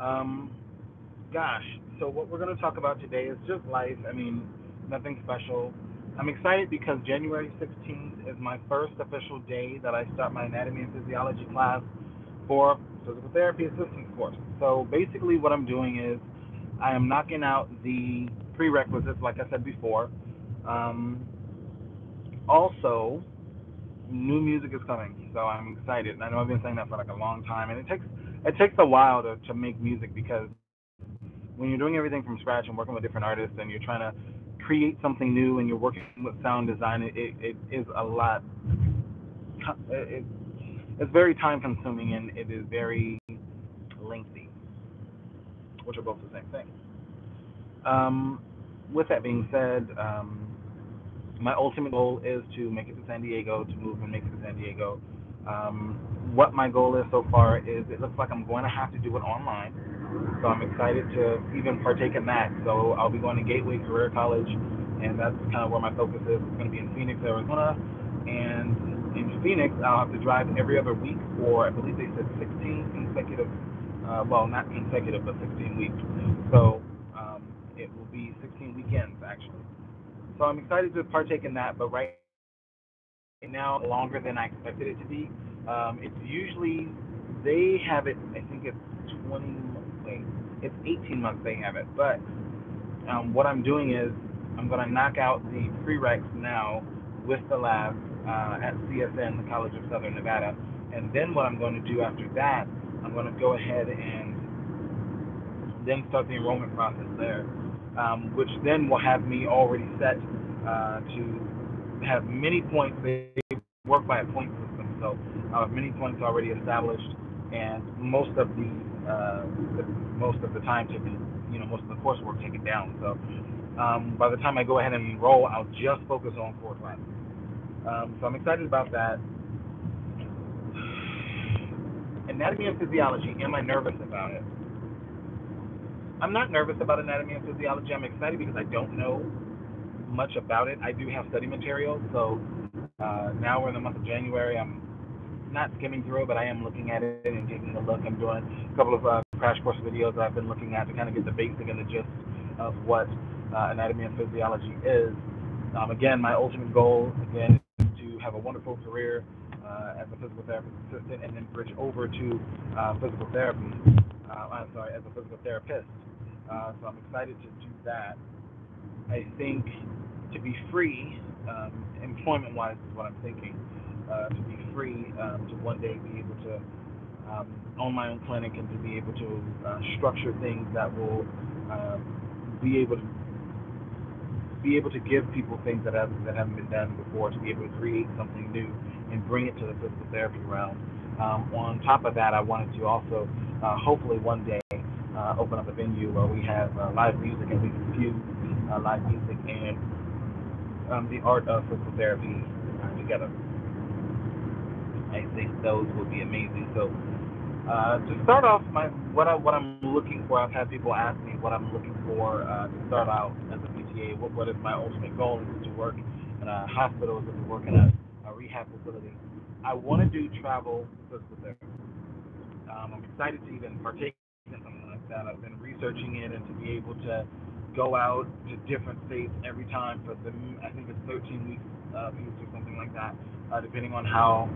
Um, Gosh, so what we're going to talk about today is just life. I mean, nothing special. I'm excited because January 16th is my first official day that I start my anatomy and physiology class for physical therapy assistant course. So basically, what I'm doing is I am knocking out the prerequisites, like I said before. Um, Also, new music is coming, so I'm excited. And I know I've been saying that for like a long time, and it takes a while to make music because when you're doing everything from scratch and working with different artists and you're trying to create something new and you're working with sound design, it is a lot. It's very time consuming and it is very lengthy, which are both the same thing. Um, with that being said, my ultimate goal is to make it to San Diego, to move and make it to San Diego. Um, what my goal is so far is it looks like I'm going to have to do it online. So I'm excited to even partake in that. So I'll be going to Gateway Career College, and that's kind of where my focus is. It's going to be in Phoenix, Arizona. And in Phoenix, I'll have to drive every other week for, I believe they said 16 consecutive, well, not consecutive, but 16 weeks. So it will be 16 weekends, actually. So I'm excited to partake in that, but right now it's longer than I expected it to be. It's usually, they have it, I think it's 20, wait, it's 18 months they have it. But what I'm doing is I'm going to knock out the prereqs now with the lab at CSN, the College of Southern Nevada. And then what I'm going to do after that, I'm going to go ahead and then start the enrollment process there, which then will have me already set to have many points. They work by a point system, so I'll have many points already established, and most of the time taken, most of the coursework taken down. So by the time I go ahead and enroll, I'll just focus on core classes. So I'm excited about that. Anatomy and physiology. Am I nervous about it? I'm not nervous about anatomy and physiology. I'm excited because I don't know much about it. I do have study materials, so now we're in the month of January. I'm not skimming through, but I am looking at it and taking a look. I'm doing a couple of crash course videos that I've been looking at to kind of get the basic and the gist of what anatomy and physiology is. Again, my ultimate goal, again, is to have a wonderful career as a physical therapist assistant and then bridge over to physical therapy. I'm sorry, as a physical therapist. So I'm excited to do that. I think to be free, employment-wise, is what I'm thinking. To be free, to one day be able to own my own clinic and to be able to structure things that will uh, be able to give people things that haven't been done before, to be able to create something new and bring it to the physical therapy realm. On top of that, I wanted to also hopefully one day open up a venue where we have live music and we can fuse live music and the art of physical therapy together. I think those would be amazing. So to start off, what I'm looking for, I've had people ask me what I'm looking for to start out as a PTA. What is my ultimate goal? Is it to work in a hospital? Is it to work in a rehab facility? I want to do travel physical therapy. I'm excited to even partake in something like that. I've been researching it and to be able to go out to different states every time for the, I think it's 13 weeks piece or something like that, depending on how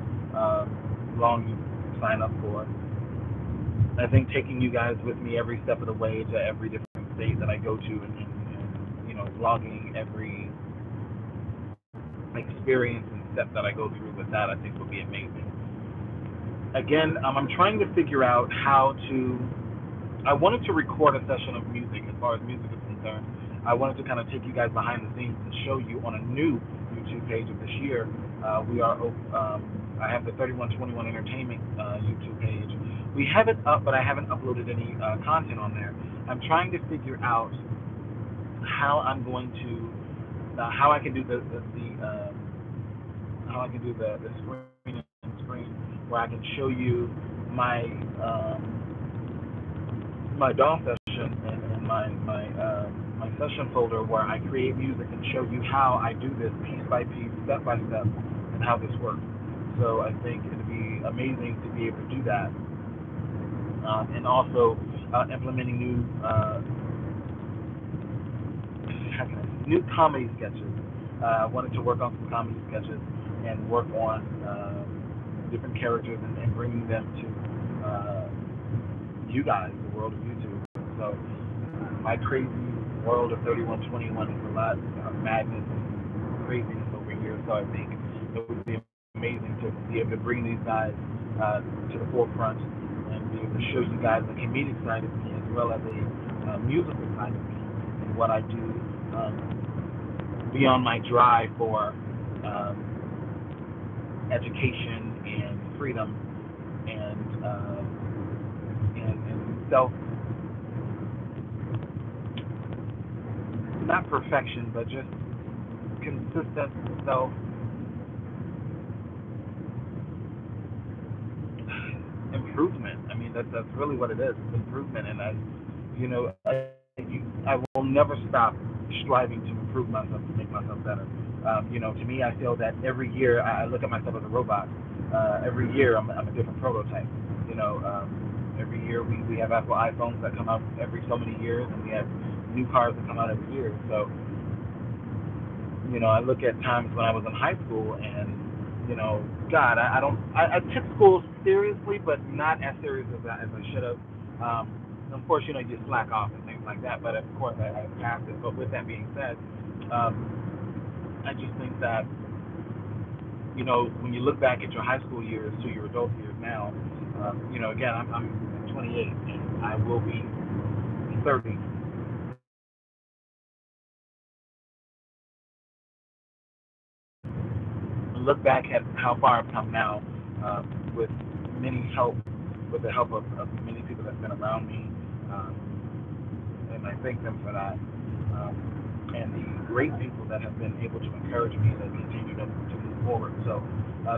long you sign up for. I think taking you guys with me every step of the way to every different state that I go to and vlogging every experience and step that I go through with that, I think would be amazing. Again, I'm trying to figure out how to. I wanted to record a session of music as far as music is concerned. I wanted to kind of take you guys behind the scenes and show you on a new YouTube page of this year. We are. I have the 3121 Entertainment YouTube page. We have it up, but I haven't uploaded any content on there. I'm trying to figure out how I'm going to, how I can do the how I can do the screen where I can show you my my DAW session and my session folder where I create music and show you how I do this piece by piece, step by step, and how this works. So I think it'd be amazing to be able to do that, and also implementing new comedy sketches. Wanted to work on some comedy sketches and work on different characters and bringing them to you guys, the world of YouTube. So my crazy world of 3121 is a lot of madness and craziness over here. So I think it would be amazing to be able to bring these guys to the forefront and be able to show you guys the comedic side of me as well as a musical side of me and what I do beyond my drive for education and freedom and self, not perfection, but just consistent self improvement. I mean, that's really what it is. It's improvement, and I will never stop striving to improve myself to make myself better. To me, I feel that every year I look at myself as a robot. Every year I'm a different prototype. Every year we have Apple iPhones that come out every so many years, and we have new cars that come out every year. So, I look at times when I was in high school, and God, I took school seriously, but not as serious as I should have. Of course, you slack off and things like that, but of course I passed it. But with that being said, I just think that, when you look back at your high school years to your adult years now, again, I'm 28 and I will be 30. Look back at how far I've come now, with many help, with the help of many people that's been around me, um, and I thank them for that. And the great people that have been able to encourage me to continue to move forward. So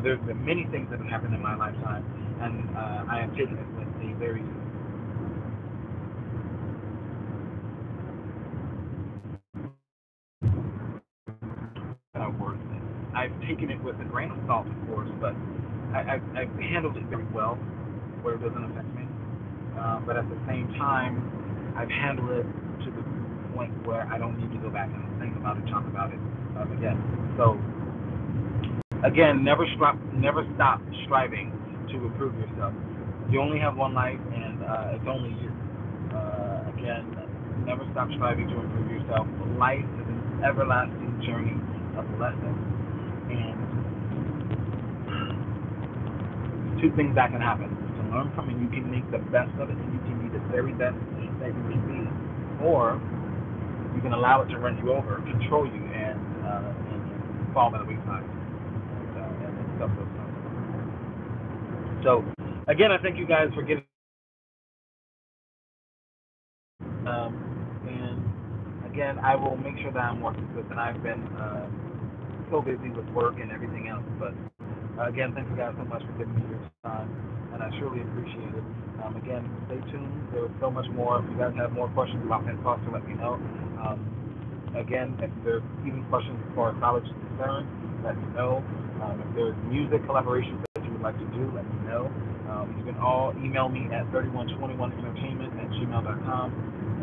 there's been many things that have happened in my lifetime, and I am taking it with a very worth it. I've taken it with a grain of salt, of course, but I've handled it very well, where it doesn't affect me. But at the same time, I've handled it to the point where I don't need to go back and think about it, talk about it again. So again, never stop striving to improve yourself. You only have one life, and it's only you. Again, never stop striving to improve yourself. Life is an everlasting journey of lessons, and two things that can happen. You can learn from it, you can make the best of it, and you can be the very best that you can be. Or you can allow it to run you over, control you, and fall by the wayside. And stuff goes on. So, again, I thank you guys for getting. And again, I will make sure that I'm more consistent. I've been so busy with work and everything else, but again, thank you guys so much for giving me your time, and I truly appreciate it. Again, stay tuned. There was so much more. If you guys have more questions about Pentecostal, let me know. Again, if there's even questions as far as college is concerned, let me know. If there's music collaborations that you would like to do, let me know. You can all email me at 3121entertainment@gmail.com.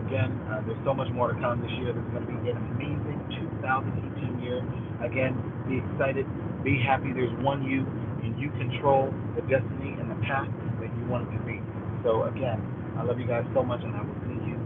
Again, there's so much more to come this year. This is going to be an amazing 2018 year. Again, be excited, be happy. There's one you, and you control the destiny and the path that you want it to be. So again, I love you guys so much, and I will see you